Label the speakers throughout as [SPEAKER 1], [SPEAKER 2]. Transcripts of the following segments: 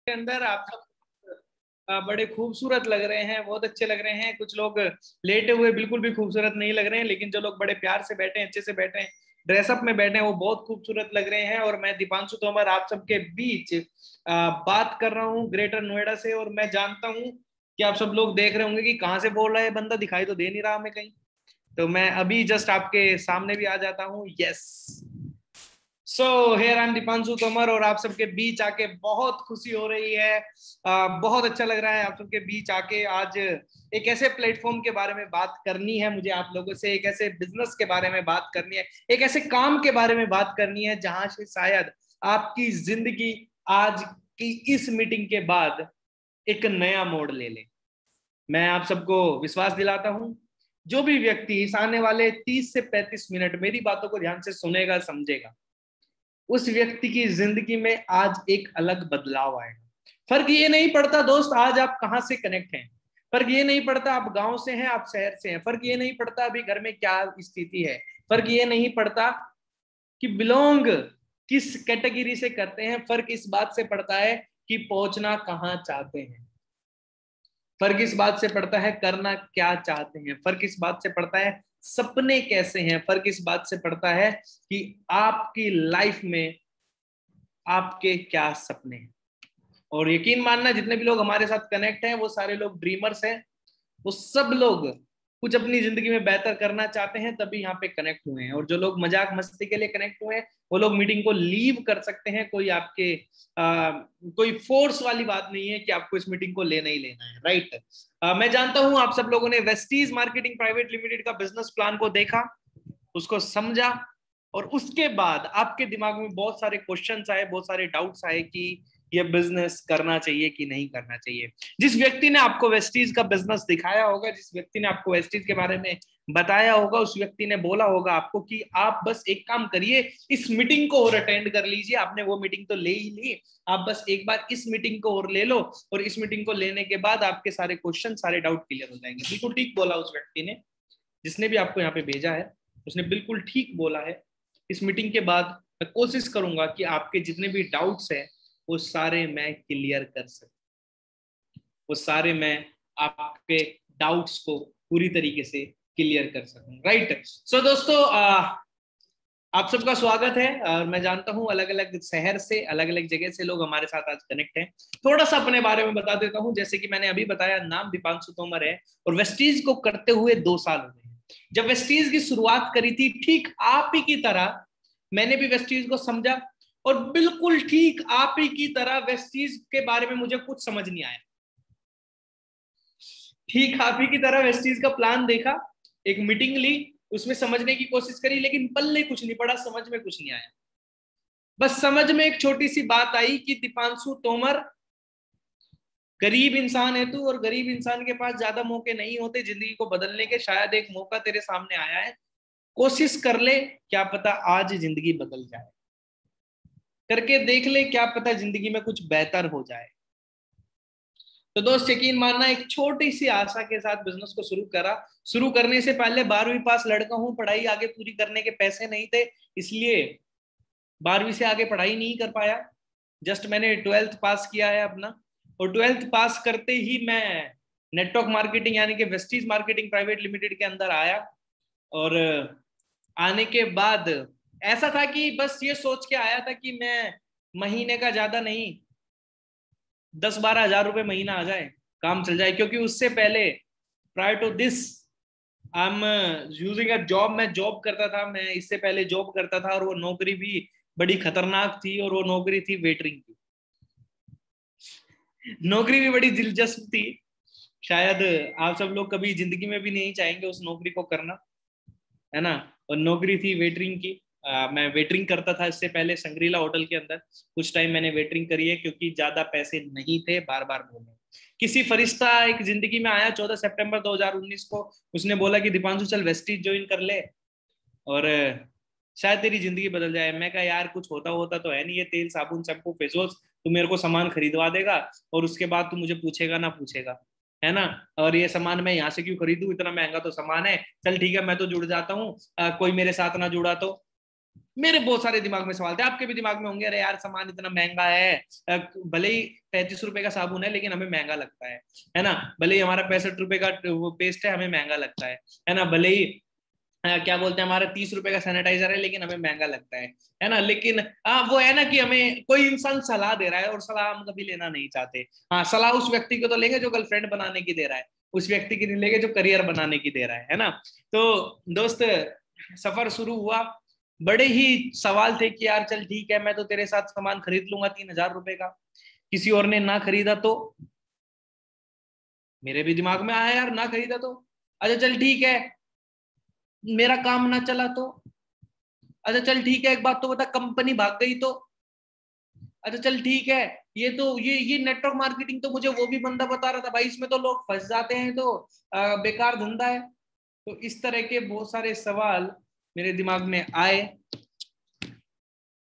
[SPEAKER 1] के अंदर आप सब बड़े खूबसूरत लग रहे हैं, बहुत अच्छे लग रहे हैं। कुछ लोग लेटे हुए बिल्कुल भी खूबसूरत नहीं लग रहे हैं, लेकिन जो लोग बड़े प्यार से बैठे हैं, अच्छे से बैठे हैं, ड्रेसअप में बैठे हैं, वो बहुत खूबसूरत लग रहे हैं। और मैं दीपांशु तोमर आप सबके बीच बात कर रहा हूँ ग्रेटर नोएडा से। और मैं जानता हूँ कि आप सब लोग देख रहे होंगे कि कहाँ से बोल रहा है बंदा, दिखाई तो दे नहीं रहा हमें कहीं। तो मैं अभी जस्ट आपके सामने भी आ जाता हूँ। Yes, so here I am Deepanshu Tomar, और आप सबके बीच आके बहुत खुशी हो रही है। बहुत अच्छा लग रहा है आप सबके बीच आके। आज एक ऐसे प्लेटफॉर्म के बारे में बात करनी है मुझे आप लोगों से, एक ऐसे बिजनेस के बारे में बात करनी है, एक ऐसे काम के बारे में बात करनी है जहां से शायद आपकी जिंदगी आज की इस मीटिंग के बाद एक नया मोड़ ले ले। मैं आप सबको विश्वास दिलाता हूं, जो भी व्यक्ति इस आने वाले 30 से 35 मिनट मेरी बातों को ध्यान से सुनेगा, समझेगा, उस व्यक्ति की जिंदगी में आज एक अलग बदलाव आएगा। फर्क ये नहीं पड़ता दोस्त आज आप कहां से कनेक्ट हैं, फर्क ये नहीं पड़ता आप गांव से हैं, आप शहर से हैं, फर्क ये नहीं पड़ता अभी घर में क्या स्थिति है, फर्क ये नहीं पड़ता कि बिलोंग किस कैटेगरी से करते हैं, फर्क इस बात से पड़ता है कि पहुंचना कहां चाहते हैं। फर्क इस बात से पड़ता है करना क्या चाहते हैं, फर्क इस बात से पड़ता है सपने कैसे हैं, फर्क इस बात से पड़ता है कि आपकी लाइफ में आपके क्या सपने हैं। और यकीन मानना, जितने भी लोग हमारे साथ कनेक्ट हैं वो सारे लोग ड्रीमर्स हैं। वो सब लोग कुछ अपनी जिंदगी में बेहतर करना चाहते हैं, तभी यहाँ पे कनेक्ट हुए हैं। और जो लोग मजाक मस्ती के लिए कनेक्ट हुए हैं वो लोग मीटिंग को लीव कर सकते हैं। कोई आपके कोई फोर्स वाली बात नहीं है कि आपको इस मीटिंग को लेना ही लेना है, राइट। मैं जानता हूं आप सब लोगों ने वेस्टीज मार्केटिंग प्राइवेट लिमिटेड का बिजनेस प्लान को देखा, उसको समझा, और उसके बाद आपके दिमाग में बहुत सारे क्वेश्चंस आए, बहुत सारे डाउट्स आए कि ये बिजनेस करना चाहिए कि नहीं करना चाहिए। जिस व्यक्ति ने आपको वेस्टीज का बिजनेस दिखाया होगा, जिस व्यक्ति ने आपको वेस्टीज के बारे में बताया होगा, उस व्यक्ति ने बोला होगा आपको कि आप बस एक काम करिए, इस मीटिंग को और अटेंड कर लीजिए। आपने वो मीटिंग तो ले ही ली, आप बस एक बार इस मीटिंग को और ले लो, और इस मीटिंग को लेने के बाद आपके सारे क्वेश्चन, सारे डाउट क्लियर हो जाएंगे। बिल्कुल ठीक बोला उस व्यक्ति ने, जिसने भी आपको यहाँ पे भेजा है, उसने बिल्कुल ठीक बोला है। इस मीटिंग के बाद मैं कोशिश करूंगा कि आपके जितने भी डाउट्स हैं वो सारे मैं क्लियर कर सकूं, वो सारे मैं आपके डाउट्स को पूरी तरीके से क्लियर कर सकूं, राइट। सो दोस्तों, आप सबका स्वागत है। और मैं जानता हूं अलग अलग शहर से, अलग अलग जगह से लोग हमारे साथ आज कनेक्ट हैं। थोड़ा सा अपने बारे में बता देता हूं। जैसे कि मैंने अभी बताया, नाम दीपांशु तोमर है और वेस्टीज को करते हुए 2 साल हो गए। जब वेस्टीज की शुरुआत करी थी, ठीक आप ही की तरह मैंने भी वेस्टीज को समझा, और बिल्कुल ठीक आप ही की तरह वेस्टीज के बारे में मुझे कुछ समझ नहीं आया। ठीक आप ही की तरह वेस्टीज का प्लान देखा, एक मीटिंग ली, उसमें समझने की कोशिश करी, लेकिन पल्ले कुछ नहीं पड़ा, समझ में कुछ नहीं आया। बस समझ में एक छोटी सी बात आई कि दीपांशु तोमर गरीब इंसान है तू, और गरीब इंसान के पास ज्यादा मौके नहीं होते जिंदगी को बदलने के। शायद एक मौका तेरे सामने आया है, कोशिश कर ले, क्या पता आज जिंदगी बदल जाए। करके देख ले, क्या पता जिंदगी में कुछ बेहतर हो जाए। तो दोस्त, यकीन मानना, एक छोटी सी आशा के साथ बिजनेस को शुरू करा। शुरू करने से पहले 12वीं पास लड़का हूं, पढ़ाई आगे पूरी करने के पैसे नहीं थे, इसलिए 12वीं से आगे पढ़ाई नहीं कर पाया। जस्ट मैंने 12th पास किया है अपना, और 12th पास करते ही मैं नेटवर्क मार्केटिंग यानी कि वेस्टीज मार्केटिंग प्राइवेट लिमिटेड के अंदर आया। और आने के बाद ऐसा था कि बस ये सोच के आया था कि मैं महीने का ज्यादा नहीं, 10-12 हजार रुपए महीना आ जाए, काम चल जाए। क्योंकि उससे पहले, prior to this, I am using a job, मैं जॉब करता था, मैं इससे पहले जॉब करता था, और वो नौकरी भी बड़ी खतरनाक थी, और वो नौकरी थी वेटरिंग की। नौकरी भी बड़ी दिलचस्प थी, शायद आप सब लोग कभी जिंदगी में भी नहीं चाहेंगे उस नौकरी को करना, है ना। और नौकरी थी वेटरिंग की। मैं वेटरिंग करता था इससे पहले संग्रीला होटल के अंदर। कुछ टाइम मैंने वेटरिंग करी है, क्योंकि ज्यादा पैसे नहीं थे, बार बार बोले। किसी फरिश्ता एक जिंदगी में आया 14 सितंबर 2019 को, उसने बोला कि दीपांशु चल वेस्टीज ज्वाइन कर ले, और शायद तेरी जिंदगी बदल जाए। मैं कहा यार, कुछ होता होता तो है नहीं, ये तेल साबुन शैम्पू फेस वॉश, तू मेरे को सामान खरीदवा देगा और उसके बाद तू मुझे पूछेगा ना पूछेगा, है ना। और ये सामान मैं यहाँ से क्यों खरीदूं, इतना महंगा तो सामान है, चल ठीक है मैं तो जुड़ जाता हूँ, कोई मेरे साथ ना जुड़ा तो। मेरे बहुत सारे दिमाग में सवाल थे, आपके भी दिमाग में होंगे, अरे यार सामान इतना महंगा है, भले ही 35 रुपए का साबुन है लेकिन हमें महंगा लगता है ना, भले ही हमारा 65 रुपए का वो पेस्ट है हमें महंगा लगता है ना, भले ही क्या बोलते हैं हमारा 30 रुपए का सैनिटाइजर है लेकिन हमें महंगा लगता है ना, लेकिन वो है ना कि हमें कोई इंसान सलाह दे रहा है और सलाह हम कभी लेना नहीं चाहते। हाँ, सलाह उस व्यक्ति को तो लेंगे जो गर्लफ्रेंड बनाने की दे रहा है, उस व्यक्ति की नहीं लेंगे जो करियर बनाने की दे रहा है ना। तो दोस्त, सफर शुरू हुआ, बड़े ही सवाल थे कि यार चल ठीक है, मैं तो तेरे साथ सामान खरीद लूंगा 3,000 रुपए का, किसी और ने ना खरीदा तो? मेरे भी दिमाग में आया यार, ना खरीदा तो? अच्छा चल ठीक है, मेरा काम ना चला तो? अच्छा चल ठीक है, एक बात तो बता, कंपनी भाग गई तो? अच्छा चल ठीक है, ये तो ये नेटवर्क मार्केटिंग तो मुझे वो भी बंदा बता रहा था भाई, इसमें तो लोग फंस जाते हैं, तो बेकार धंधा है। तो इस तरह के बहुत सारे सवाल मेरे दिमाग में आए,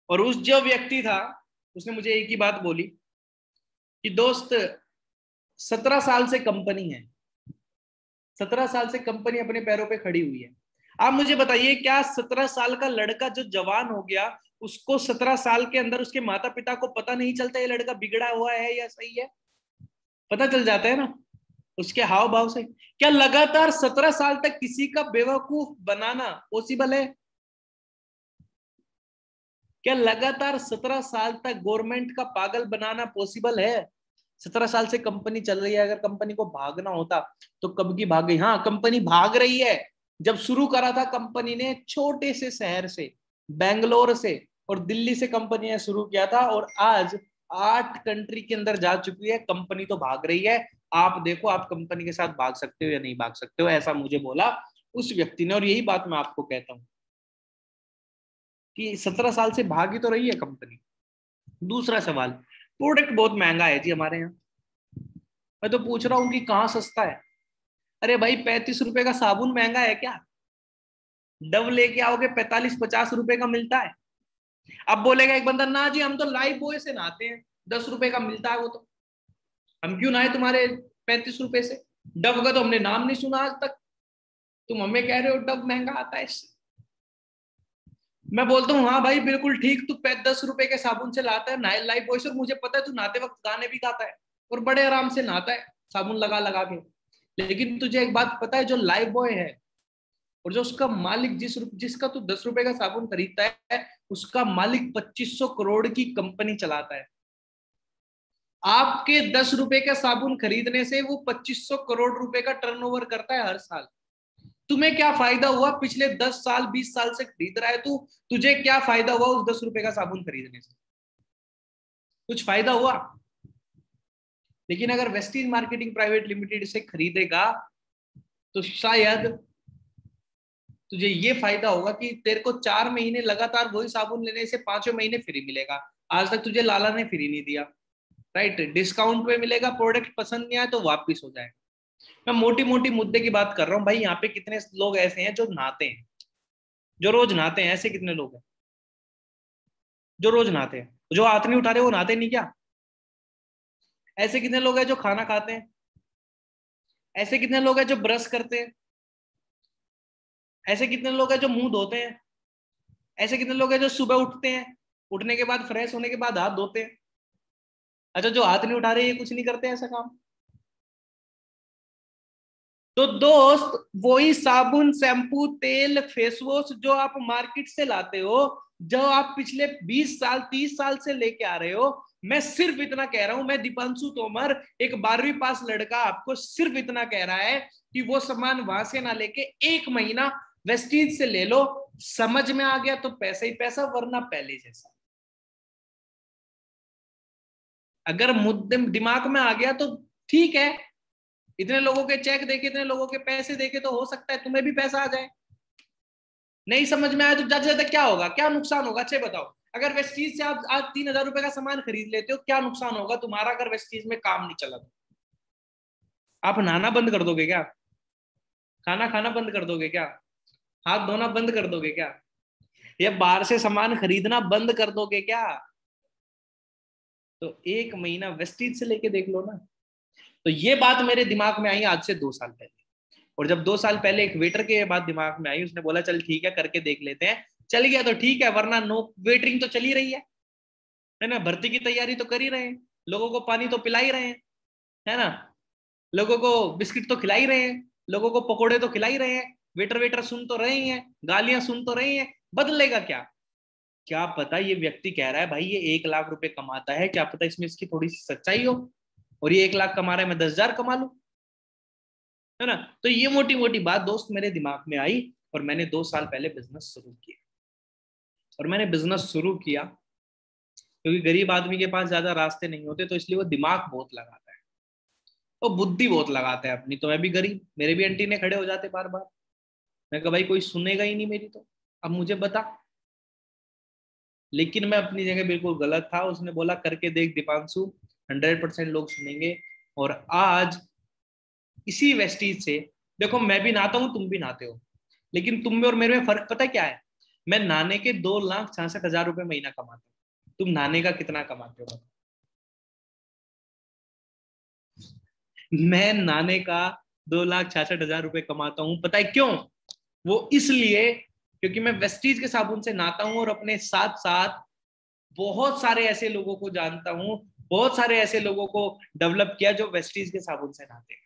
[SPEAKER 1] और उस जो व्यक्ति था उसने मुझे एक ही बात बोली कि दोस्त, 17 साल से कंपनी है, 17 साल से कंपनी अपने पैरों पे खड़ी हुई है। आप मुझे बताइए, क्या 17 साल का लड़का जो जवान हो गया, उसको 17 साल के अंदर उसके माता पिता को पता नहीं चलता ये लड़का बिगड़ा हुआ है या सही है? पता चल जाता है ना उसके हाव भाव से। क्या लगातार 17 साल तक किसी का बेवकूफ बनाना पॉसिबल है? क्या लगातार 17 साल तक गवर्नमेंट का पागल बनाना पॉसिबल है? 17 साल से कंपनी चल रही है, अगर कंपनी को भागना होता तो कब की भाग गई। हाँ, कंपनी भाग रही है। जब शुरू करा था कंपनी ने छोटे से शहर से, बेंगलोर से और दिल्ली से कंपनी ने शुरू किया था, और आज 8 कंट्री के अंदर जा चुकी है, कंपनी तो भाग रही है। आप देखो, आप कंपनी के साथ भाग सकते हो या नहीं भाग सकते हो, ऐसा मुझे बोला उस व्यक्ति ने। और यही बात मैं आपको कहता हूं कि 17 साल से भागी तो रही है कंपनी। दूसरा सवाल, प्रोडक्ट बहुत महंगा है जी हमारे यहाँ। मैं तो पूछ रहा हूँ कि कहाँ सस्ता है? अरे भाई, 35 रुपए का साबुन महंगा है क्या? डव लेके आओगे 45-50 रुपए का मिलता है। अब बोलेगा एक बंदा, ना जी हम तो लाइफ बॉय से नहाते हैं, 10 रुपए का मिलता है वो तो, हम क्यों नहाए तुम्हारे 35 रुपए से? डव का तो हमने नाम नहीं सुना आज तक, तुम हमें कह रहे हो डव महंगा आता है इससे। मैं बोलता हूँ हाँ भाई बिल्कुल ठीक, तू 10 रुपए के साबुन से लाता है नहाए लाइफ बॉय से, और मुझे पता है तू नहाते वक्त गाने भी गाता है और बड़े आराम से नहाता है साबुन लगा लगा के। लेकिन तुझे एक बात पता है, जो लाइफ बॉय है और जो उसका मालिक, जिसका तू 10 रुपए का साबुन खरीदता है, उसका मालिक 2500 करोड़ की कंपनी चलाता है। आपके 10 रुपए का साबुन खरीदने से वो 2500 करोड़ रुपए का टर्नओवर करता है हर साल। तुम्हें क्या फायदा हुआ? पिछले 10 साल 20 साल से खरीद रहा है तू, तुझे क्या फायदा हुआ उस 10 रुपए का साबुन खरीदने से? कुछ फायदा हुआ? लेकिन अगर वेस्टीज मार्केटिंग प्राइवेट लिमिटेड से खरीदेगा तो शायद तुझे ये फायदा होगा कि तेरे को 4 महीने लगातार वही साबुन लेने से 5वें महीने फ्री मिलेगा। आज तक तुझे लाला ने फ्री नहीं दिया, राइट? डिस्काउंट पे मिलेगा, प्रोडक्ट पसंद नहीं आया तो वापिस हो जाएगा। मैं मोटी मोटी मुद्दे की बात कर रहा हूँ भाई। यहाँ पे कितने लोग ऐसे हैं जो नहाते हैं, जो रोज नहाते हैं? ऐसे कितने लोग हैं जो रोज नहाते हैं? जो हाथ नहीं उठा रहे वो नहाते नहीं क्या? ऐसे कितने लोग हैं जो खाना खाते हैं? ऐसे कितने लोग हैं जो ब्रश करते हैं? ऐसे कितने लोग हैं जो मुंह धोते हैं? ऐसे कितने लोग हैं जो सुबह उठते हैं, उठने के बाद फ्रेश होने के बाद हाथ धोते हैं? अच्छा, जो हाथ नहीं उठा रहे ये कुछ नहीं करते ऐसा काम? तो दोस्त, वही साबुन, शैम्पू, तेल, फेस वॉश जो आप मार्केट से लाते हो, जो आप पिछले 20 साल 30 साल से लेके आ रहे हो, मैं सिर्फ इतना कह रहा हूं, मैं दीपांशु तोमर, एक 12वीं पास लड़का, आपको सिर्फ इतना कह रहा है कि वो सामान वहां से ना लेके 1 महीना वेस्टीज से ले लो। समझ में आ गया तो पैसा ही पैसा, वरना पहले जैसा। अगर मुद्दे दिमाग में आ गया तो ठीक है, इतने लोगों के चेक देके, इतने लोगों के पैसे देके तो हो सकता है तुम्हें भी पैसा आ जाए। नहीं समझ में आया तो ज्यादा से ज्यादा क्या होगा, क्या नुकसान होगा? अच्छे बताओ। अगर वेस्टीज से आप आज 3,000 रुपए का सामान खरीद लेते हो, क्या नुकसान होगा तुम्हारा अगर वेस्टीज में काम नहीं चला तो? आप नहाना बंद कर दोगे क्या? खाना खाना बंद कर दोगे क्या? हाथ धोना बंद कर दोगे क्या? या बाहर से सामान खरीदना बंद कर दोगे क्या? तो 1 महीना वेस्टीज से लेके देख लो ना। तो ये बात मेरे दिमाग में आई आज से 2 साल पहले। और जब 2 साल पहले एक वेटर के ये बात दिमाग में आई, उसने बोला चल ठीक है करके देख लेते हैं, चल गया तो ठीक है, वरना नो वेटरिंग तो चल ही रही है ना, भर्ती की तैयारी तो कर ही रहे हैं, लोगों को पानी तो पिला ही रहे हैं, है ना, लोगों को बिस्किट तो खिला ही रहे हैं, लोगों को पकोड़े तो खिला ही रहे हैं, वेटर वेटर सुन तो रहे ही हैं, गालियां सुन तो रहे हैं, बदलेगा क्या? क्या पता ये व्यक्ति कह रहा है भाई ये 1 लाख रुपए कमाता है, क्या पता इसमें इसकी थोड़ी सी सच्चाई हो, और ये 1 लाख कमा रहा है, मैं 10,000 कमा लूं, है ना। तो ये मोटी मोटी बात दोस्त मेरे दिमाग में आई, और मैंने 2 साल पहले बिजनेस शुरू किया। और मैंने बिजनेस शुरू किया क्योंकि गरीब आदमी के पास ज्यादा रास्ते नहीं होते, तो इसलिए वो दिमाग बहुत लगाता है, वो बुद्धि बहुत लगाता है अपनी। तो मैं भी गरीब, मेरे भी आंटी ने खड़े हो जाते बार बार, मैं कहा भाई कोई सुनेगा ही नहीं मेरी, तो अब मुझे बता। लेकिन मैं अपनी जगह बिल्कुल गलत था। उसने बोला करके देख दीपांशु, 100% लोग सुनेंगे। और आज इसी वेस्टीज से, देखो मैं भी नहाता हूँ, तुम भी नहाते हो, लेकिन तुम में और मेरे में फर्क पता क्या है? मैं नहाने के 2,66,000 रुपए महीना कमाता हूँ, तुम नहाने का कितना कमाते हो? मैं नहाने का 2,66,000 रुपए कमाता हूँ, पता है क्यों? वो इसलिए क्योंकि मैं वेस्टीज के साबुन से नहाता हूँ, और अपने साथ साथ बहुत सारे ऐसे लोगों को जानता हूँ, बहुत सारे ऐसे लोगों को डेवलप किया जो वेस्टीज के साबुन से नहाते हैं।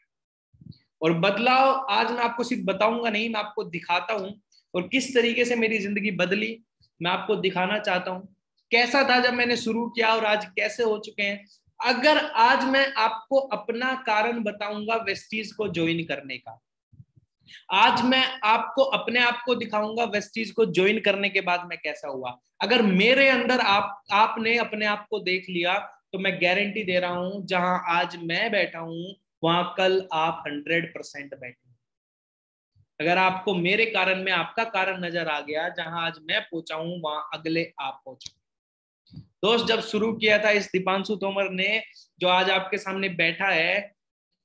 [SPEAKER 1] और बदलाव आज मैं आपको सिर्फ बताऊंगा नहीं, मैं आपको दिखाता हूं, और किस तरीके से मेरी जिंदगी बदली मैं आपको दिखाना चाहता हूं। कैसा था जब मैंने शुरू किया और आज कैसे हो चुके हैं। अगर आज मैं आपको अपना कारण बताऊंगा वेस्टीज को ज्वाइन करने का, आज मैं आपको अपने आप को दिखाऊंगा वेस्टीज को ज्वाइन करने के बाद मैं कैसा हुआ। अगर मेरे अंदर आपने अपने आप को देख लिया, तो मैं गारंटी दे रहा हूं जहां आज मैं बैठा हूं, वहां कल आप 100% बैठे। अगर आपको मेरे कारण में आपका कारण नजर आ गया, जहां आज मैं पहुंचा हूं वहां अगले आप पहुंचे। दोस्त जब शुरू किया था इस दीपांशु तोमर ने, जो आज आपके सामने बैठा है,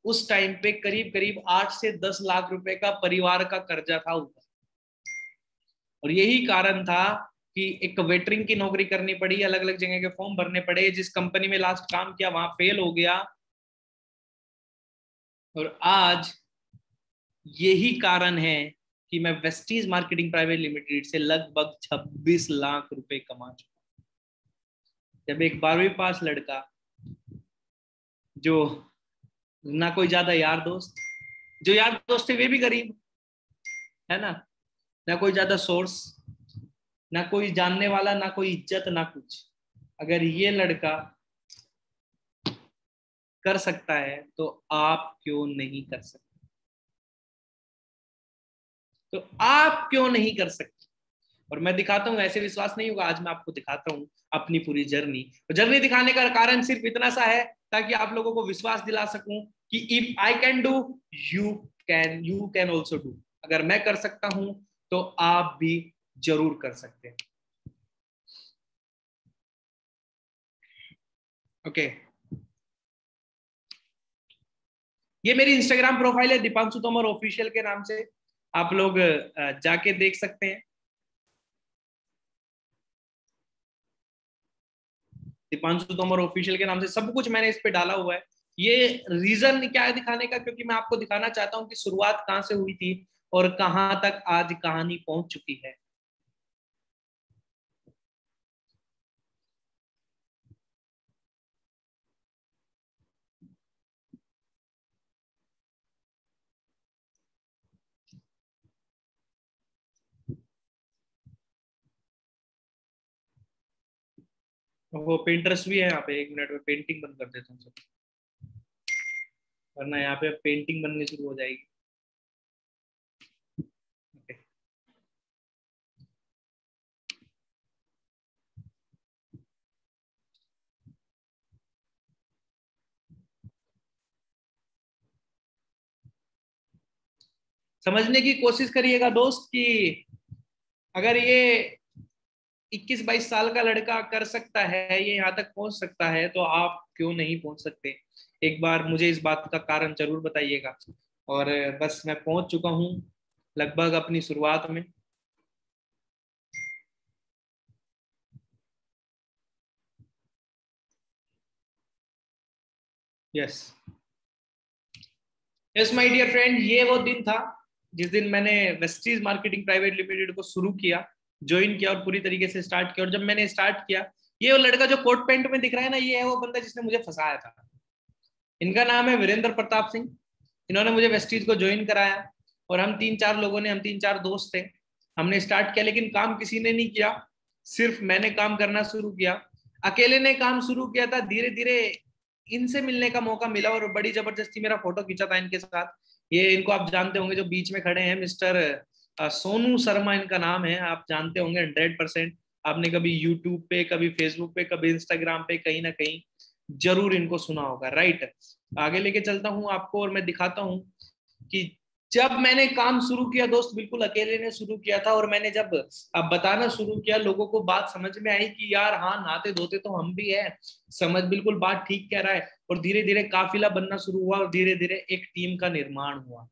[SPEAKER 1] उस टाइम पे करीब करीब 8 से 10 लाख रुपए का परिवार का कर्जा था ऊपर। और यही कारण था कि एक वेटरिंग की नौकरी करनी पड़ी, अलग अलग जगह के फॉर्म भरने पड़े, जिस कंपनी में लास्ट काम किया वहां फेल हो गया। और आज यही कारण है कि मैं वेस्टीज मार्केटिंग प्राइवेट लिमिटेड से लगभग 26 लाख रुपए कमा चुका। जब एक 12वीं पास लड़का, जो ना कोई ज्यादा यार दोस्त, जो यार दोस्त थे वे भी गरीब, है ना कोई ज्यादा सोर्स, ना कोई जानने वाला, ना कोई इज्जत, ना कुछ, अगर ये लड़का कर सकता है तो आप क्यों नहीं कर सकते? तो आप क्यों नहीं कर सकते? और मैं दिखाता हूं, ऐसे विश्वास नहीं होगा, आज मैं आपको दिखाता हूं अपनी पूरी जर्नी। जर्नी दिखाने का कारण सिर्फ इतना सा है, ताकि आप लोगों को विश्वास दिला सकूं कि if I can do, you you can also do. अगर मैं कर सकता हूं तो आप भी जरूर कर सकते हैं। ओके, ये मेरी इंस्टाग्राम प्रोफाइल है दीपांशु तोमर ऑफिशियल के नाम से, आप लोग जाके देख सकते हैं। दीपांशु तोमर ऑफिशियल के नाम से सब कुछ मैंने इस पे डाला हुआ है। ये रीजन क्या है दिखाने का, क्योंकि मैं आपको दिखाना चाहता हूँ कि शुरुआत कहाँ से हुई थी और कहाँ तक आज कहानी पहुंच चुकी है। वो पेंटर्स भी है यहाँ पे, 1 मिनट में पेंटिंग बंद कर देता हूँ सब, वरना यहाँ पे पेंटिंग बननी शुरू हो जाएगी। Okay. समझने की कोशिश करिएगा दोस्त कि अगर ये 21-22 साल का लड़का कर सकता है, ये यहाँ तक पहुंच सकता है, तो आप क्यों नहीं पहुंच सकते? एक बार मुझे इस बात का कारण जरूर बताइएगा। और बस मैं पहुंच चुका हूँ लगभग अपनी शुरुआत में। Yes, yes my dear friend, ये वो दिन था जिस दिन मैंने वेस्टीज मार्केटिंग प्राइवेट लिमिटेड को शुरू किया। ज्वाइन किया और पूरी तरीके से स्टार्ट किया। और जब मैंने स्टार्ट किया, ये वो लड़का जो कोट पैंट में दिख रहा है ना, ये है वो बंदा जिसने मुझे फंसाया था। इनका नाम है वीरेंद्र प्रताप सिंह। इन्होंने मुझे वेस्टीज को ज्वाइन कराया और हम 3-4 लोगों ने, हम 3-4 दोस्त थे, हमने स्टार्ट किया। लेकिन काम किसी ने नहीं किया, सिर्फ मैंने काम करना शुरू किया। अकेले ने काम शुरू किया था। धीरे धीरे इनसे मिलने का मौका मिला और बड़ी जबरदस्ती मेरा फोटो खींचा था इनके साथ। ये इनको आप जानते होंगे, जो बीच में खड़े हैं, मिस्टर सोनू शर्मा इनका नाम है। आप जानते होंगे 100%। आपने कभी यूट्यूब पे, कभी फेसबुक पे, कभी इंस्टाग्राम पे, कहीं ना कहीं जरूर इनको सुना होगा, राइट। आगे लेके चलता हूँ आपको और मैं दिखाता हूँ कि जब मैंने काम शुरू किया दोस्त, बिल्कुल अकेले ने शुरू किया था। और मैंने जब अब बताना शुरू किया, लोगों को बात समझ में आई कि यार हाँ, नहाते धोते तो हम भी है, समझ बिल्कुल बात ठीक कह रहा है। और धीरे धीरे काफिला बनना शुरू हुआ और धीरे धीरे एक टीम का निर्माण हुआ।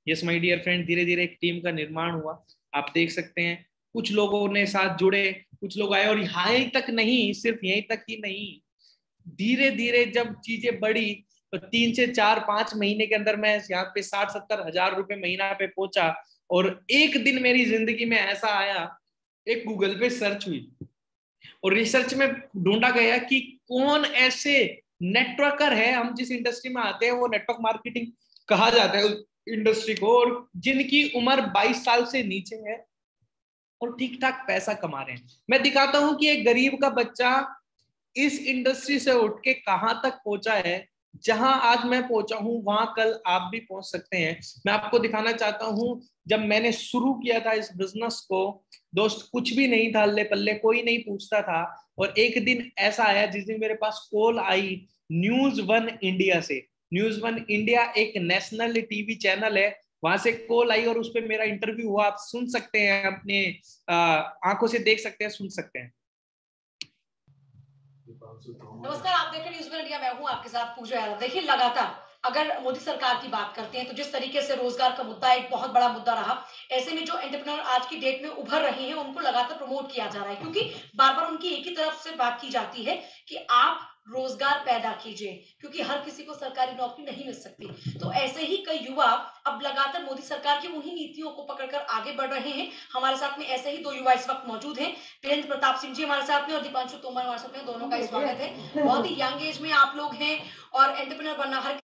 [SPEAKER 1] यस माय डियर फ्रेंड, धीरे धीरे एक टीम का निर्माण हुआ। आप देख सकते हैं कुछ लोगों ने साथ जुड़े, कुछ लोग आए और यहाँ तक नहीं, सिर्फ यहीं तक ही नहीं, धीरे धीरे जब चीजें बढ़ी तो 3 से 4-5 महीने के अंदर मैं यहाँ पे 60-70 हजार रुपए महीना पे पहुंचा। और एक दिन मेरी जिंदगी में ऐसा आया, एक गूगल पे सर्च हुई और रिसर्च में ढूंढा गया कि कौन ऐसे नेटवर्कर है, हम जिस इंडस्ट्री में आते हैं वो नेटवर्क मार्केटिंग कहा जाता है उस इंडस्ट्री को, और जिनकी उम्र 22 साल से नीचे है और ठीक ठाक पैसा कमा रहे हैं। मैं दिखाता हूं कि एक गरीब का बच्चा इस इंडस्ट्री से उठ के कहां तक पहुंचा है। जहां आज मैं पहुंचा हूं वहां कल आप भी पहुंच सकते हैं। मैं आपको दिखाना चाहता हूं, जब मैंने शुरू किया था इस बिजनेस को दोस्त, कुछ भी नहीं था, अल्ले पल्ले कोई नहीं पूछता था। और एक दिन ऐसा आया जिस दिन मेरे पास कॉल आई न्यूज वन इंडिया से। न्यूज वन इंडिया एक नेशनल टीवी चैनल है, वहां से कॉल आई और उस पर मेरा इंटरव्यू हुआ। आप सुन सकते हैं, अपने आंखों से देख सकते हैं, सुन सकते हैं।
[SPEAKER 2] नमस्कार, आप देख रहे हैं न्यूज़ वन इंडिया। मैं हूं आपके साथ पूजा यादव। देखिए, लगातार अगर मोदी सरकार की बात करते हैं तो जिस तरीके से रोजगार का मुद्दा एक बहुत बड़ा मुद्दा रहा, ऐसे में जो एंटरप्रेन्योर आज की डेट में उभर रहे हैं उनको लगातार प्रमोट किया जा रहा है, क्योंकि बार बार उनकी एक ही तरफ से बात की जाती है कि आप रोजगार पैदा कीजिए, क्योंकि हर किसी को सरकारी नौकरी नहीं मिल सकती। तो ऐसे ही कई युवा अब लगातार मोदी सरकार की उन्हीं नीतियों को पकड़कर आगे बढ़ रहे हैं। हमारे साथ में ऐसे ही दो युवा इस वक्त मौजूद हैं। वीरेंद्र प्रताप सिंह जी हमारे साथ में और दीपांशु तोमर हमारे साथ में, दोनों का स्वागत है। बहुत ही यंग एज में आप लोग हैं और एंटरप्रेन्योर बनना हर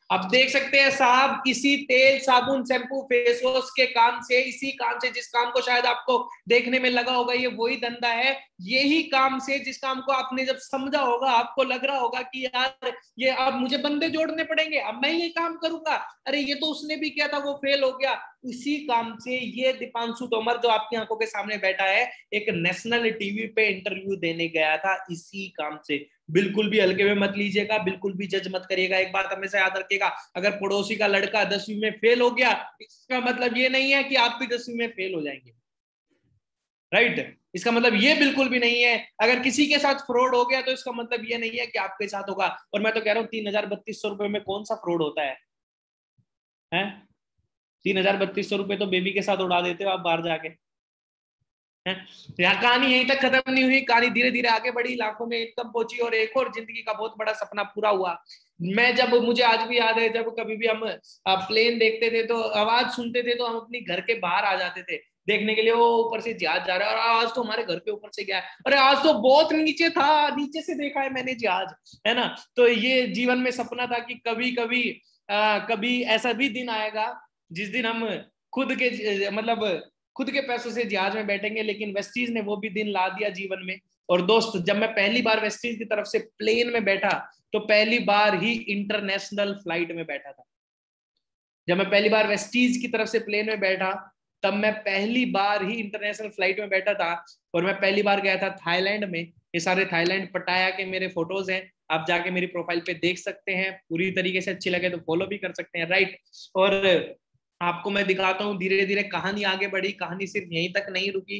[SPEAKER 1] अब देख सकते हैं साहब, इसी तेल, साबुन, शैम्पू, फेस वॉश के काम से, इसी काम से, जिस काम को शायद आपको देखने में लगा होगा ये वही धंधा है, यही काम से जिस काम को आपने जब समझा होगा आपको लग रहा होगा कि यार ये अब मुझे बंदे जोड़ने पड़ेंगे, अब मैं ये काम करूंगा, अरे ये तो उसने भी किया था वो फेल हो गया। इसी काम से ये दीपांशु तोमर जो आपकी आंखों के सामने बैठा है, एक नेशनल टीवी पे इंटरव्यू देने गया था इसी काम से। बिल्कुल भी हल्के में मत लीजिएगा, बिल्कुल भी जज मत करिएगा। एक बात हमेशा याद रखिएगा, अगर पड़ोसी का लड़का 10वीं में फेल हो गया, इसका मतलब ये नहीं है कि आप भी 10वीं में फेल हो जाएंगे, राइट। इसका मतलब ये बिल्कुल भी नहीं है, अगर किसी के साथ फ्रॉड हो गया तो इसका मतलब ये नहीं है कि आपके साथ होगा। और मैं तो कह रहा हूँ 3,000-3,200 रुपए में कौन सा फ्रॉड होता है? 3,000-3,200 रुपए तो बेबी के साथ उड़ा देते हो आप बाहर जाके। यहाँ कहानी यहीं तक खत्म नहीं हुई, कहानी धीरे धीरे आगे बढ़ी, लाखों में इनकम पहुंची और एक और जिंदगी का बहुत बड़ा सपना पूरा हुआ। मैं जब, मुझे आज भी याद है, जब कभी भी हम प्लेन देखते थे तो आवाज सुनते थे तो हम अपनी घर के बाहर आ जाते थे देखने के लिए, वो ऊपर से जहाज जा रहा है और आज तो हमारे घर के ऊपर से गया है, अरे आज तो बहुत नीचे था, नीचे से देखा है मैंने जहाज, है ना। तो ये जीवन में सपना था कि कभी कभी कभी ऐसा भी दिन आएगा जिस दिन हम खुद के, मतलब खुद के पैसों से जहाज में बैठेंगे। लेकिन वेस्टीज ने वो भी दिन ला दिया जीवन में। और दोस्त, जब मैं पहली बार वेस्टीज की तरफ से प्लेन में बैठा तो पहली बार ही इंटरनेशनल फ्लाइट में बैठा था। जब मैं पहली बार वेस्टीज की तरफ से प्लेन में बैठा तब मैं पहली बार ही इंटरनेशनल फ्लाइट में बैठा था। और मैं पहली बार गया था थाईलैंड में। ये सारे थाईलैंड पटाया के मेरे फोटोज हैं, आप जाके मेरी प्रोफाइल पे देख सकते हैं। पूरी तरीके से अच्छी लगे तो फॉलो भी कर सकते हैं, राइट। और आपको मैं दिखाता हूँ धीरे धीरे कहानी आगे बढ़ी, कहानी सिर्फ यहीं तक नहीं रुकी,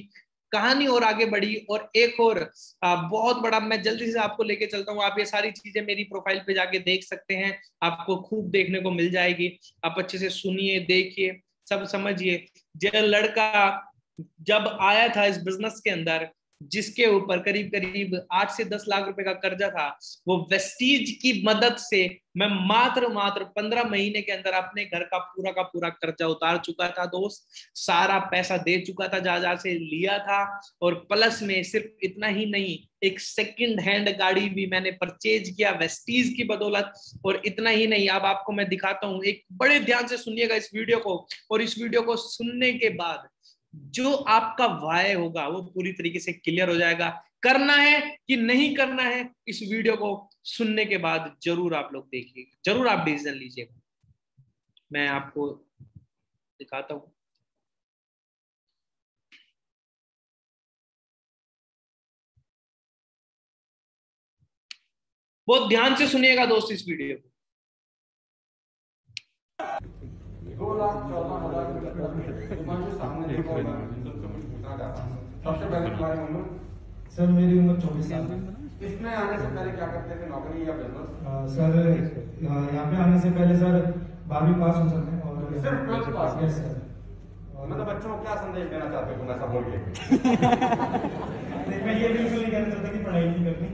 [SPEAKER 1] कहानी और आगे बढ़ी। और एक और बहुत बड़ा, मैं जल्दी से आपको लेके चलता हूँ। आप ये सारी चीजें मेरी प्रोफाइल पे जाके देख सकते हैं, आपको खूब देखने को मिल जाएगी। आप अच्छे से सुनिए, देखिए, सब समझिए। जो लड़का जब आया था इस बिजनेस के अंदर, जिसके ऊपर करीब करीब 8 से 10 लाख रुपए का कर्जा था, वो वेस्टीज की मदद से मैं मात्र 15 महीने के अंदर अपने घर का पूरा कर्जा उतार चुका था दोस्त। सारा पैसा दे चुका था जहां से लिया था, और प्लस में सिर्फ इतना ही नहीं, एक सेकंड हैंड गाड़ी भी मैंने परचेज किया वेस्टीज की बदौलत। और इतना ही नहीं, अब आपको मैं दिखाता हूं, एक बड़े ध्यान से सुनिएगा इस वीडियो को, और इस वीडियो को सुनने के बाद जो आपका वाय होगा वो पूरी तरीके से क्लियर हो जाएगा। करना है कि नहीं करना है, इस वीडियो को सुनने के बाद जरूर आप लोग देखिएगा, जरूर आप डिसीजन लीजिएगा। मैं आपको दिखाता हूं। बहुत ध्यान से सुनिएगा दोस्त इस वीडियो को।
[SPEAKER 3] 2,14,000 सामने देखो। सबसे पहले तुम्हारी उम्र?
[SPEAKER 4] सर मेरी उम्र 24 साल है।
[SPEAKER 3] इसमें आने से पहले क्या करते थे, नौकरी या बिजनेस?
[SPEAKER 4] सर यहाँ पे आने से पहले सर 12वीं पास हो सकते हैं, और
[SPEAKER 3] सिर्फ 12th पास?
[SPEAKER 4] Yes sir.
[SPEAKER 3] मतलब बच्चों को क्या संदेश देना चाहते हो तुम ऐसा बोल के?
[SPEAKER 4] मैं ये बिल्कुल नहीं कहना चाहता कि पढ़ाई नहीं करनी।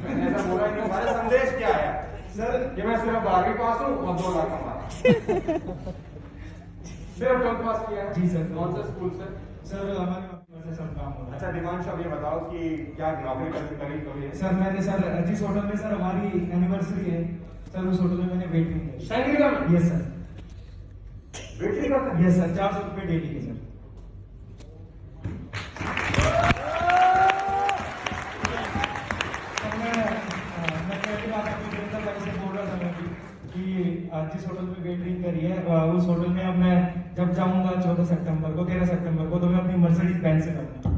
[SPEAKER 3] मैंने ऐसा बोला ही नहीं। हमारा संदेश क्या है
[SPEAKER 4] सर
[SPEAKER 3] कि मैं सिर्फ 12वीं पास हूँ और 2 लाख कमा रहा। सिर्फ 12th पास किया है?
[SPEAKER 4] जी सर।
[SPEAKER 3] कौन से स्कूल से?
[SPEAKER 4] सर हमारे वैसे सब काम हो रहा है।
[SPEAKER 3] अच्छा दिवांशु, अब ये बताओ कि क्या नौकरी करी कभी?
[SPEAKER 4] सर मैंने सर जिस होटल में सर हमारी एनिवर्सरी है सर, उस होटल में मैंने वेटिंग की।
[SPEAKER 3] सैनिक में?
[SPEAKER 4] Yes sir.
[SPEAKER 3] वेटिंग करते हैं?
[SPEAKER 4] यस सर, 400 रुपये डेली की सर। जिस होटल में वेटिंग करी है उस होटल में अब मैं जब जाऊंगा 14 सितंबर को 13 सितंबर को, तो मैं अपनी मर्सिडीज बेंज से करूंगा।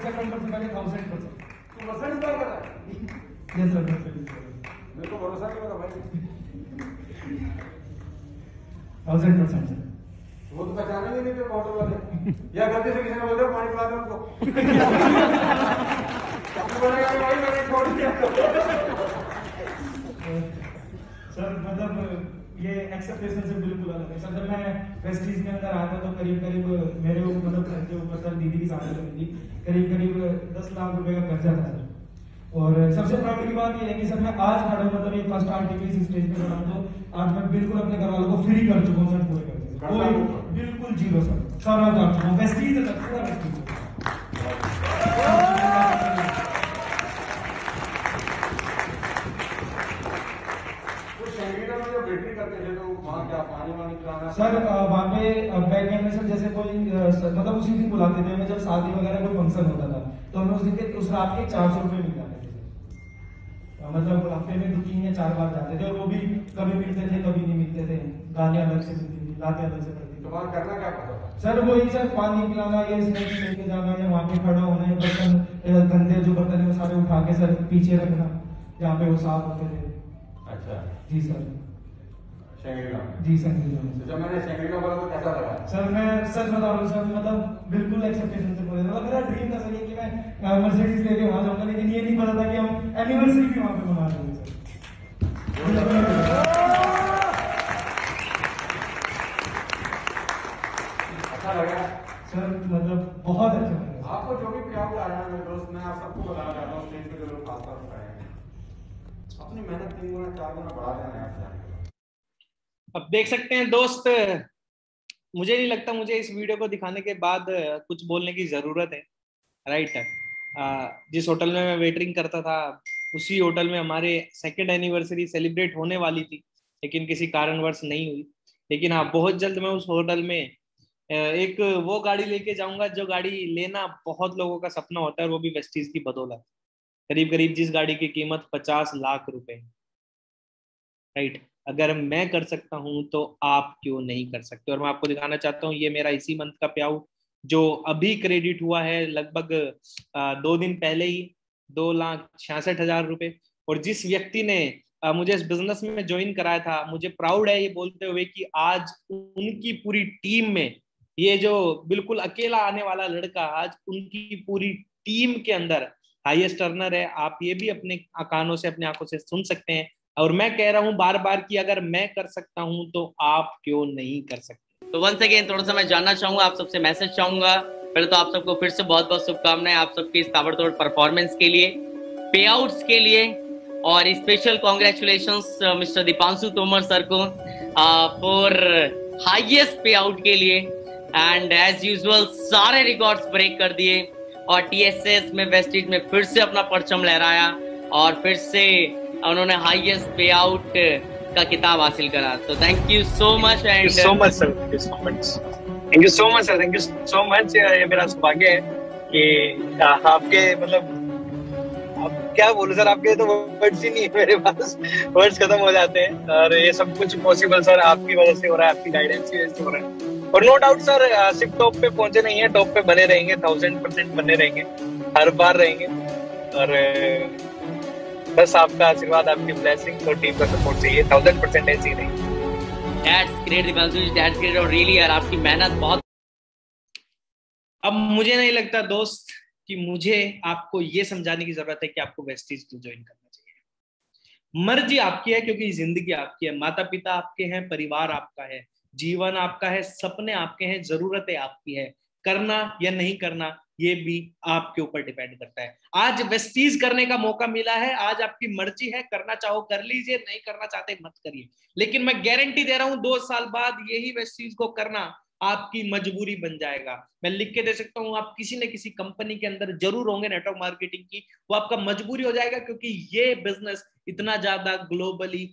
[SPEAKER 4] सितंबर से पहले 1000%।
[SPEAKER 3] तू मर्सिडीज बाय कर रहा है?
[SPEAKER 4] Yes sir, Mercedes.
[SPEAKER 3] मेरे को भरोसा नहीं होता भाई।
[SPEAKER 4] 1000% सर।
[SPEAKER 3] वो तो पहचानेंगे नहीं तेरे होटल वाले, या गलती से किसी ने बोल दिया पानी पिला दे उनको। बोलेगा कि भाई मैंने छोड़ दिया।
[SPEAKER 4] सर मतलब ये एक्सेप्टेशन से बिल्कुल अलग है सर। जब मैं वेस्टीज के अंदर आया था तो करीब मेरे मतलब घर के ऊपर सर दीदी की शादी हुई थी, करीब 10 लाख रुपए का कर्जा था सर। और सबसे प्राउड की बात ये है कि सर मैं आज खड़ा हूँ, मतलब एक फर्स्ट आर्टिकल इस स्टेज पे खड़ा हूँ, तो आज मैं बिल्कुल अपने घर वालों को फ्री कर चुका हूँ सर, पूरे कर बिल्कुल जीरो सर, सारा कर चुका हूँ। वेस्टीज है सर, पूरा वेस्टीज। सर वहाँ पे बैक एंड में सर जैसे कोई मतलब उसी दिन बुलाते थे हमें, जब शादी वगैरह कोई फंक्शन होता था तो हमें उस दिन के उस रात के 400 रुपये मिल जाते थे सर। मतलब हफ्ते में 2-3 या 4 बार जाते थे, और वो भी कभी मिलते थे कभी नहीं मिलते थे, गालियां अलग से मिलती थी, लाते अलग से पड़ती थी।
[SPEAKER 3] करना क्या पड़ता था
[SPEAKER 4] सर? वही सर पानी पिलाना, ये स्नैक्स लेके जाना, या वहाँ पे खड़ा होना, बर्तन गंदे जो बर्तन है वो सारे उठा के सर पीछे रखना जहाँ पे वो साफ होते थे।
[SPEAKER 3] अच्छा
[SPEAKER 4] जी सर।
[SPEAKER 3] जी सर।
[SPEAKER 4] तो
[SPEAKER 3] जब मैंने सेंगरीला बोला तो कैसा लगा?
[SPEAKER 4] सर मैं सच बता रहा हूँ सर, मतलब बिल्कुल एक्सेप्टेशन से बोले, मतलब मेरा ड्रीम था सर ये कि मैं मर्सिडीज लेके वहां जाऊंगा, लेकिन ये नहीं पता था कि हम एनिवर्सरी भी वहां पे मना रहे हैं सर।
[SPEAKER 3] अच्छा लगा
[SPEAKER 4] सर, मतलब बहुत अच्छा लगा।
[SPEAKER 3] आपको जो भी प्राउड आया मेरे दोस्त, मैं आप सबको बताना चाहता हूँ, स्टेज पे जो लोग खास तौर पर आए हैं, अपनी मेहनत 3 गुना 4 गुना बढ़ा देना है।
[SPEAKER 1] अब देख सकते हैं दोस्त, मुझे नहीं लगता मुझे इस वीडियो को दिखाने के बाद कुछ बोलने की जरूरत है, राइट। जिस होटल में मैं वेटरिंग करता था उसी होटल में हमारे 2nd एनिवर्सरी सेलिब्रेट होने वाली थी, लेकिन किसी कारणवश नहीं हुई। लेकिन हाँ, बहुत जल्द मैं उस होटल में एक वो गाड़ी लेके जाऊंगा जो गाड़ी लेना बहुत लोगों का सपना होता है, वो भी वेस्टीज की बदौलत। करीब जिस गाड़ी की कीमत 50 लाख रुपए, राइट। अगर मैं कर सकता हूं तो आप क्यों नहीं कर सकते? और मैं आपको दिखाना चाहता हूँ, ये मेरा इसी मंथ का प्याऊ जो अभी क्रेडिट हुआ है, लगभग 2 दिन पहले ही 2,66,000 रुपए। और जिस व्यक्ति ने मुझे इस बिजनेस में ज्वाइन कराया था, मुझे प्राउड है ये बोलते हुए कि आज उनकी पूरी टीम में ये जो बिल्कुल अकेला आने वाला लड़का आज उनकी पूरी टीम के अंदर हाईएस्ट अर्नर है। आप ये भी अपने कानों से अपनी आंखों से सुन सकते हैं। और मैं कह रहा हूं बार बार कि अगर मैं कर सकता हूं तो आप क्यों नहीं कर सकते।
[SPEAKER 5] तो वंस अगेन थोड़ा सा मैं जानना चाहूंगा, आप सबसे मैसेज चाहूंगा। पहले तो आप सबको फिर से बहुत बहुत शुभकामनाएं आप सबकी इस ताबड़तोड़ परफॉर्मेंस के लिए, पे आउट्स के लिए, और special congratulations mister Deepanshu Tomar sir को फॉर हाईएस्ट पे आउट के लिए। एंड एज यूजुअल सारे रिकॉर्ड्स ब्रेक कर दिए और टीएसएस में वेस्टेज में फिर से अपना परचम लहराया और फिर से उन्होंने हाईएस्ट पे आउट का किताब हासिल करा। तो thank you so much. And
[SPEAKER 6] so much sir, thank you so much, thank you so much sir, thank you so much. ये मेरा सौभाग्य है कि आपके मतलब अब क्या बोलूं सर, आपके तो वर्ड्स ही नहीं है मेरे पास, वर्ड्स खत्म हो जाते हैं। और ये सब कुछ पॉसिबल सर आपकी वजह से हो रहा है, आपकी गाइडेंस की वजह से हो रहा है। और नो डाउट सर सिर्फ टॉप पे पहुंचे नहीं है, टॉप पे बने रहेंगे, 1000% बने रहेंगे, हर बार रहेंगे। और बस आपका आशीर्वाद, आपकी ब्लेसिंग और टीम का सपोर्ट चाहिए, 1000% ऐसे ही रहेंगे।
[SPEAKER 5] That's great Deepanshu ji, that's great। और रियली यार आपकी मेहनत बहुत।
[SPEAKER 1] अब मुझे नहीं लगता दोस्त कि मुझे आपको ये समझाने की जरूरत है कि आपको वेस्टीज को ज्वाइन करना चाहिए। मर्जी आपकी है क्योंकि जिंदगी आपकी है, माता पिता आपके हैं, परिवार आपका है, जीवन आपका है, सपने आपके हैं, जरूरतें आपकी है। करना या नहीं करना ये भी आपके ऊपर डिपेंड करता है। आज वेस्टीज करने का मौका मिला है, आज आपकी मर्जी है, करना चाहो कर लीजिए, नहीं करना चाहते मत करिए। लेकिन मैं गारंटी दे रहा हूं 2 साल बाद यही वेस्टीज को करना आपकी मजबूरी बन जाएगा। मैं लिख के दे सकता हूं, आप किसी न किसी कंपनी के अंदर जरूर होंगे नेटवर्क मार्केटिंग की, वो आपका मजबूरी हो जाएगा क्योंकि ये बिजनेस इतना ज्यादा ग्लोबली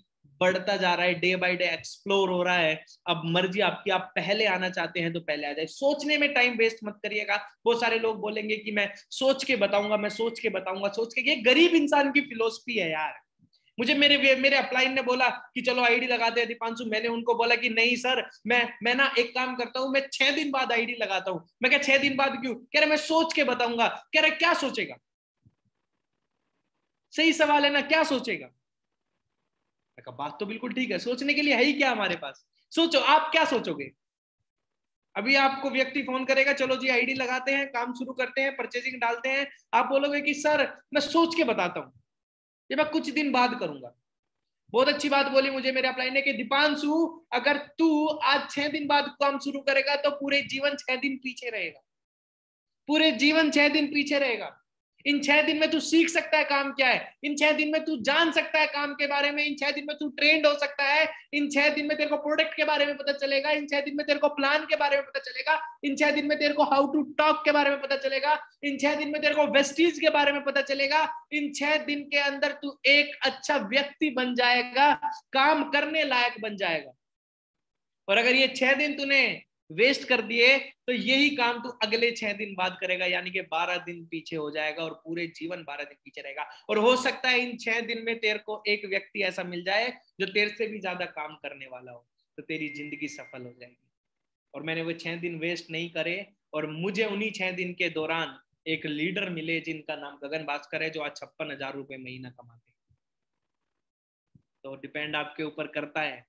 [SPEAKER 1] बढ़ता जा रहा है, डे बाय डे एक्सप्लोर हो रहा है। अब मर्जी आपकी, आप पहले आना चाहते हैं तो पहले आ जाए। सोचने में टाइम वेस्ट मत करिएगा। बहुत सारे लोग बोलेंगे कि मैं सोच के बताऊंगा, मैं सोच के बताऊंगा, सोच के। ये गरीब इंसान की फिलोसफी है यार। मुझे मेरे अपलाइन ने बोला कि चलो आईडी लगाते हैं दीपांशु, मैंने उनको बोला कि नहीं सर, मैं ना एक काम करता हूं, मैं 6 दिन बाद आईडी लगाता हूं। मैं क्या 6 दिन बाद क्यों? कह रहे मैं सोच के बताऊंगा। कह रहे क्या सोचेगा? सही सवाल है ना, क्या सोचेगा? बात तो बिल्कुल ठीक है, सोचने के लिए है ही क्या हमारे पास। सोचो, आप क्या सोचोगे? अभी आपको व्यक्ति फोन करेगा, चलो जी आईडी लगाते हैं, काम शुरू करते हैं, परचेजिंग डालते हैं। आप बोलोगे कि सर मैं सोच के बताता हूं, ये मैं कुछ दिन बाद करूंगा। बहुत अच्छी बात बोली मुझे मेरे अपलाइन ने कि दीपांशु अगर तू आज 6 दिन बाद काम शुरू करेगा तो पूरे जीवन 6 दिन पीछे रहेगा, पूरे जीवन 6 दिन पीछे रहेगा। इन 6 दिन में तू सीख सकता है काम क्या है, इन 6 दिन में तू जान सकता है काम के बारे में, इन 6 दिन में तू ट्रेंड हो सकता है, इन 6 दिन में तेरे को प्रोडक्ट के बारे में पता चलेगा, इन 6 दिन में तेरे को प्लान के बारे में पता चलेगा, इन 6 दिन में तेरे को हाउ टू टॉक के बारे में पता चलेगा, इन 6 दिन में तेरे को वेस्टीज के बारे में पता चलेगा। इन 6 दिन के अंदर तू एक अच्छा व्यक्ति बन जाएगा, काम करने लायक बन जाएगा। और अगर ये 6 दिन तूने वेस्ट कर दिए तो यही काम तू अगले 6 दिन बाद करेगा, यानी कि 12 दिन पीछे हो जाएगा और पूरे जीवन 12 दिन पीछे रहेगा। और हो सकता है इन 6 दिन में तेरे को एक व्यक्ति ऐसा मिल जाए जो तेरे से भी ज्यादा काम करने वाला हो, तो तेरी जिंदगी सफल हो जाएगी। और मैंने वो 6 दिन वेस्ट नहीं करे, और मुझे उन्हीं 6 दिन के दौरान एक लीडर मिले जिनका नाम गगन भास्कर है, जो आज 56,000 रुपए महीना कमाते। तो डिपेंड आपके ऊपर करता है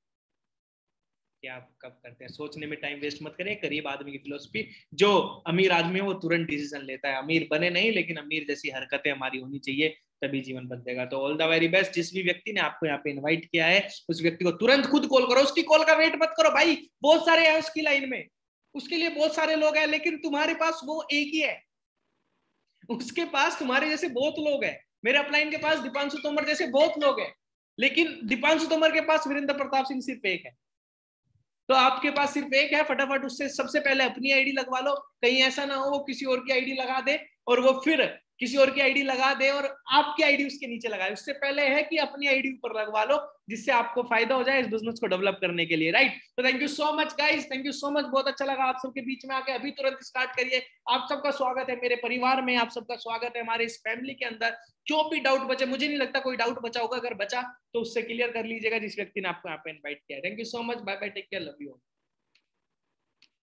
[SPEAKER 1] कि आप कब करते हैं। सोचने में टाइम वेस्ट मत करें। गरीब आदमी की फिलोसफी, जो अमीर आदमी है वो तुरंत डिसीजन लेता है। अमीर बने नहीं, लेकिन अमीर जैसी हरकतें हमारी होनी चाहिए, तभी जीवन बदलेगा। तो ऑल द वेरी बेस्ट। जिस भी व्यक्ति ने आपको यहाँ पे इनवाइट किया है उस व्यक्ति को तुरंत खुद कॉल करो, उसकी कॉल का वेट मत करो भाई, बहुत सारे हैं उसकी लाइन में, उसके लिए बहुत सारे लोग हैं, लेकिन तुम्हारे पास वो एक ही है, उसके पास तुम्हारे जैसे बहुत लोग हैं। मेरे अपलाइन के पास दीपांशु तोमर जैसे बहुत लोग हैं, लेकिन दीपांशु तोमर के पास वीरेंद्र प्रताप सिंह सिर्फ एक है। तो आपके पास सिर्फ एक है, फटाफट उससे सबसे पहले अपनी आईडी लगवा लो। कहीं ऐसा ना हो वो किसी और की आईडी लगा दे और वो फिर किसी और की आईडी लगा दे और आपकी आईडी उसके नीचे लगाए। उससे पहले है कि अपनी आईडी ऊपर लगवा लो, जिससे आपको फायदा हो जाए इस बिजनेस को डेवलप करने के लिए, राइट। तो thank you so much guys, thank you so much. बहुत अच्छा लगा आप सबके बीच में आके। अभी तुरंत स्टार्ट करिए। आप सबका स्वागत है मेरे परिवार में, आप सबका स्वागत है हमारे इस फैमिली के अंदर। जो भी डाउट बचे, मुझे नहीं लगता कोई डाउट बचा होगा, अगर बचा तो उससे क्लियर कर लीजिएगा जिस व्यक्ति ने आपको यहाँ पे इन्वाइट किया। Thank you so much, bye bye, take care, love you.